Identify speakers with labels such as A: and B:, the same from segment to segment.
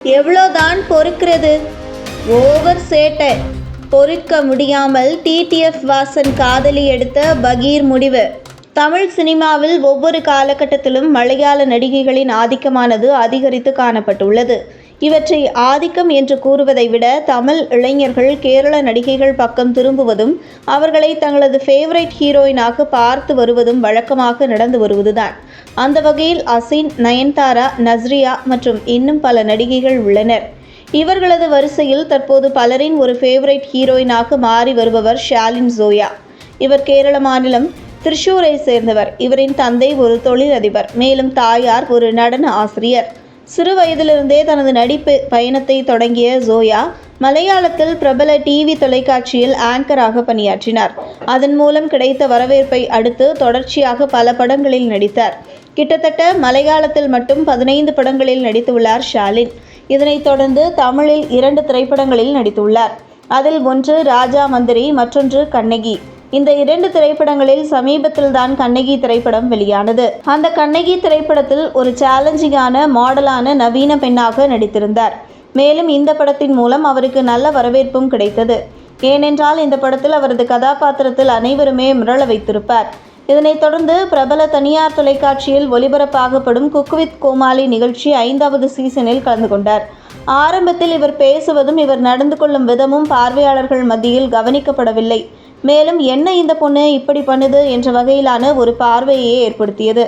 A: எவ்வளோதான் பொறுக்கிறது? ஓவர் சேட்டை. பொறுக்க முடியாமல் டிடிஎஃப் வாசன் காதலி எடுத்த பகீர் முடிவு. தமிழ் சினிமாவில் ஒவ்வொரு காலகட்டத்திலும் மலையாள நடிகைகளின் ஆதிக்கமானது அதிகரித்து காணப்பட்டுள்ளது. இவற்றை ஆதிக்கம் என்று கூறுவதை விட தமிழ் இளைஞர்கள் கேரள நடிகைகள் பக்கம் திரும்புவதும் அவர்களை தங்களது ஃபேவரைட் ஹீரோயினாக பார்த்து வருவதும் வழக்கமாக நடந்து வருவதுதான். அந்த வகையில் அசின், நயன்தாரா, நஸ்ரியா மற்றும் இன்னும் பல நடிகைகள் உள்ளனர். இவர்களது வரிசையில் தற்போது பலரின் ஒரு ஃபேவரைட் ஹீரோயினாக மாறி வருபவர் ஷாலின் ஜோயா. இவர் கேரள மாநிலம் திரிசூரை சேர்ந்தவர். இவரின் தந்தை ஒரு தொழிலதிபர், மேலும் தாயார் ஒரு நடன ஆசிரியர். சிறு வயதிலிருந்தே தனது நடிப்பு பயணத்தை தொடங்கிய ஜோயா மலையாளத்தில் பிரபல டிவி தொலைக்காட்சியில் ஆங்கராக பணியாற்றினார். அதன் மூலம் கிடைத்த வரவேற்பை அடுத்து தொடர்ச்சியாக பல படங்களில் நடித்தார். கிட்டத்தட்ட மலையாளத்தில் மட்டும் 15 படங்களில் நடித்துள்ளார் ஷாலின். இதனைத் தொடர்ந்து தமிழில் 2 திரைப்படங்களில் நடித்துள்ளார். அதில் ஒன்று ராஜா மந்திரி, மற்றொன்று கண்ணகி. இந்த 2 திரைப்படங்களில் சமீபத்தில்தான் கண்ணகி திரைப்படம் வெளியானது. அந்த கண்ணகி திரைப்படத்தில் ஒரு சேலஞ்சிங்கான மாடலான நவீன பெண்ணாக நடித்திருந்தார். மேலும் இந்த படத்தின் மூலம் அவருக்கு நல்ல வரவேற்பும் கிடைத்தது. ஏனென்றால் இந்த படத்தில் அவரது கதாபாத்திரத்தில் அனைவருமே மிரள வைத்திருப்பார். இதனைத் தொடர்ந்து பிரபல தனியார் தொலைக்காட்சியில் ஒளிபரப்பாகப்படும் குக் வித் கோமாளி நிகழ்ச்சி 5வது சீசனில் கலந்து கொண்டார். ஆரம்பத்தில் இவர் பேசுவதும் இவர் நடந்து கொள்ளும் விதமும் பார்வையாளர்கள் மத்தியில் கவனிக்கப்படவில்லை. மேலும் என்ன இந்த பொண்ணு இப்படி பண்ணுது என்ற வகையிலான ஒரு பார்வையை ஏற்படுத்தியது.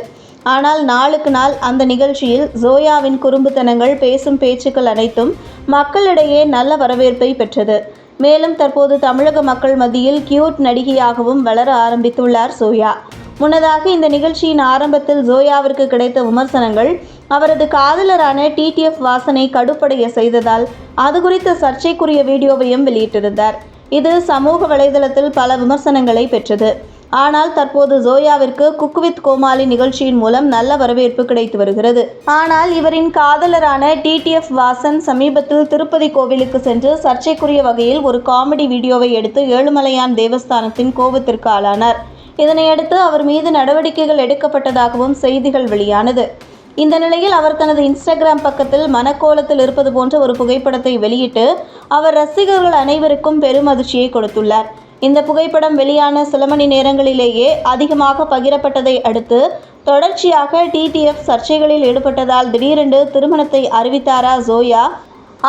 A: ஆனால் நாளுக்கு நாள் அந்த நிகழ்ச்சியில் ஜோயாவின் குறும்புத்தனங்கள், பேசும் பேச்சுக்கள் அனைத்தும் மக்களிடையே நல்ல வரவேற்பை பெற்றது. மேலும் தற்போது தமிழக மக்கள் மத்தியில் கியூட் நடிகையாகவும் வளர ஆரம்பித்துள்ளார் ஜோயா. முன்னதாக இந்த நிகழ்ச்சியின் ஆரம்பத்தில் ஜோயாவிற்கு கிடைத்த விமர்சனங்கள் அவரது காதலரான டிடிஎஃப் வாசனை கடுப்படைய செய்ததால் அது குறித்த சர்ச்சைக்குரிய வீடியோவையும் வெளியிட்டிருந்தார். இது சமூக வலைதளத்தில் பல விமர்சனங்களை பெற்றது. ஆனால் தற்போது ஜோயாவிற்கு குக் வித் கோமாளி நிகழ்ச்சியின் மூலம் நல்ல வரவேற்பு கிடைத்து வருகிறது. ஆனால் இவரின் காதலரான டிடிஎஃப் வாசன் சமீபத்தில் திருப்பதி கோவிலுக்கு சென்று சர்ச்சைக்குரிய வகையில் ஒரு காமெடி வீடியோவை எடுத்து ஏழுமலையான் தேவஸ்தானத்தின் கோபத்திற்கு ஆளானார். இதனையடுத்து அவர் மீது நடவடிக்கைகள் எடுக்கப்பட்டதாகவும் செய்திகள் வெளியானது. இந்த நிலையில் அவர் தனது இன்ஸ்டாகிராம் பக்கத்தில் மனக்கோலத்தில் இருப்பது போன்ற ஒரு புகைப்படத்தை வெளியிட்டு அவர் ரசிகர்கள் அனைவருக்கும் பெரும் அதிர்ச்சியை கொடுத்துள்ளார். இந்த புகைப்படம் வெளியான சில மணி நேரங்களிலேயே அதிகமாக பகிரப்பட்டதை அடுத்து தொடர்ச்சியாக டிடிஎஃப் சர்ச்சைகளில் ஈடுபட்டதால் திடீரென்று திருமணத்தை அறிவித்தாரா ஜோயா,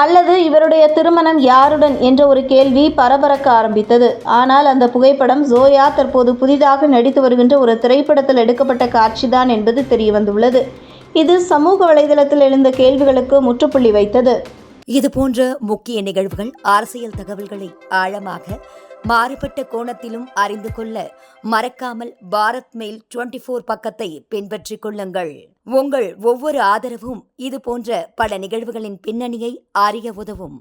A: அல்லது இவருடைய திருமணம் யாருடன் என்ற ஒரு கேள்வி பரபரக்க ஆரம்பித்தது. ஆனால் அந்த புகைப்படம் ஜோயா தற்போது புதிதாக நடித்து வருகின்ற ஒரு திரைப்படத்தில் எடுக்கப்பட்ட காட்சிதான் என்பது தெரியவந்துள்ளது. இது சமூக வலைதளத்தில் எழுந்த கேள்விகளுக்கு முற்றுப்புள்ளி வைத்தது.
B: இது போன்ற முக்கிய நிகழ்வுகள், அரசியல் தகவல்களை ஆழமாக மாறுபட்ட கோணத்திலும் அறிந்து கொள்ள மறக்காமல் பாரத் மெயில் 24 பக்கத்தை பின்பற்றிக் கொள்ளுங்கள். உங்கள் ஒவ்வொரு ஆதரவும் இது போன்ற பல நிகழ்வுகளின் பின்னணியை அறிய உதவும்.